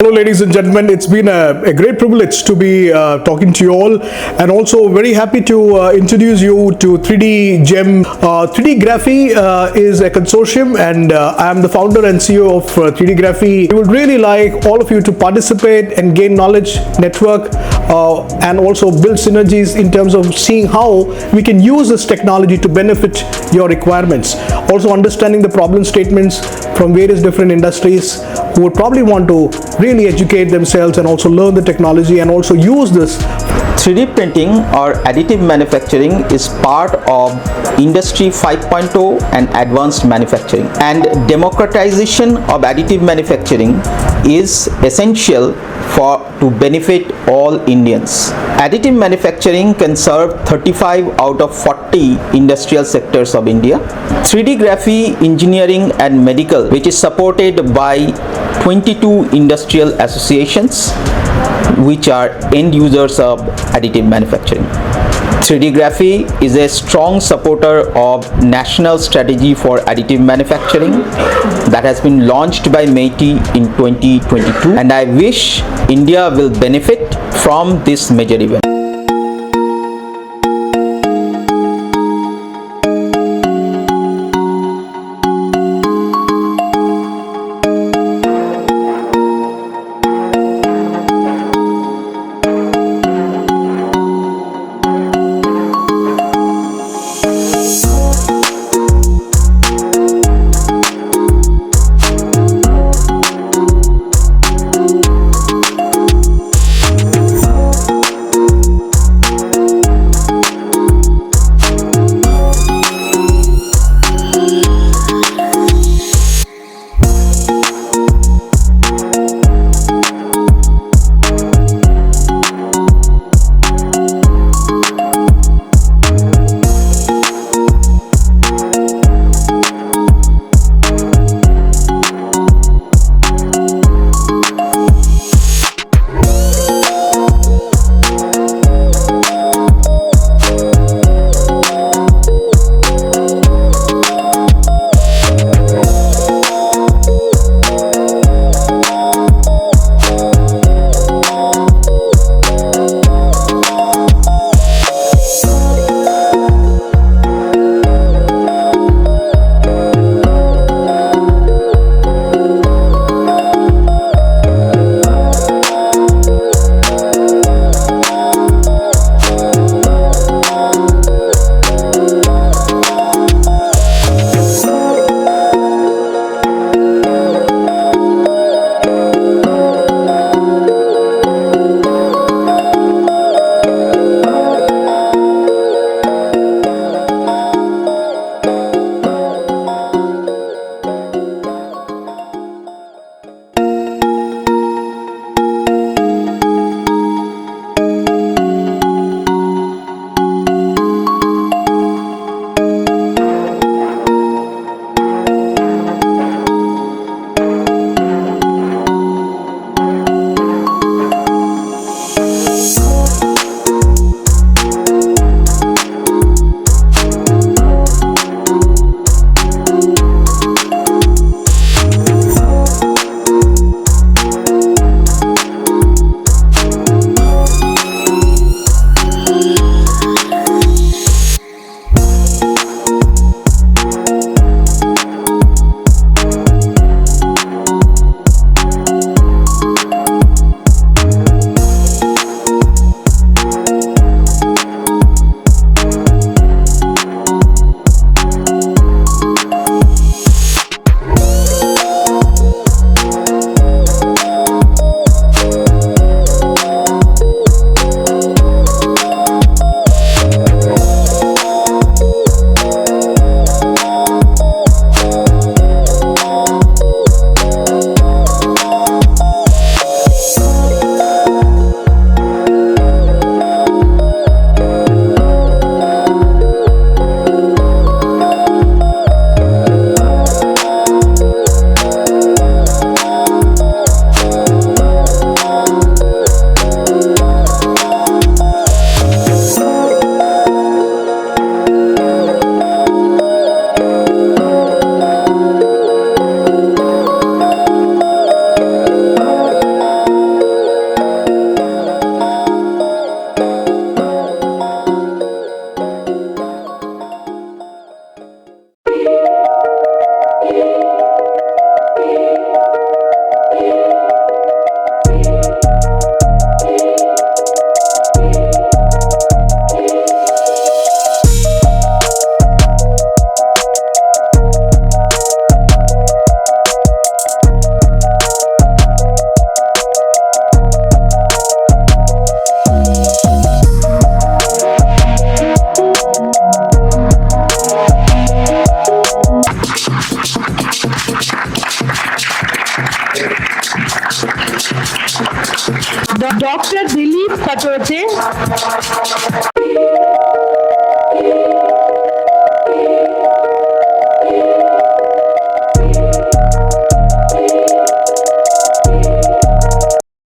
Hello, ladies and gentlemen. It's been a great privilege to be talking to you all, and also very happy to introduce you to 3D Gem. 3D Graphy is a consortium, and I am the founder and CEO of 3D Graphy. We would really like all of you to participate and gain knowledge, network, and also build synergies in terms of seeing how we can use this technology to benefit your requirements. Also understanding the problem statements from various different industries who would probably want to really educate themselves and also learn the technology and also use this. 3D printing or additive manufacturing is part of Industry 5.0 and advanced manufacturing, and democratization of additive manufacturing is essential to benefit all Indians. Additive manufacturing can serve 35 out of 40 industrial sectors of India. 3D Graphy Engineering and Medical, which is supported by 22 industrial associations which are end users of additive manufacturing. 3D Graphy is a strong supporter of National Strategy for Additive Manufacturing that has been launched by MeitY in 2022, and I wish India will benefit from this major event. Dr. Dilip Katote.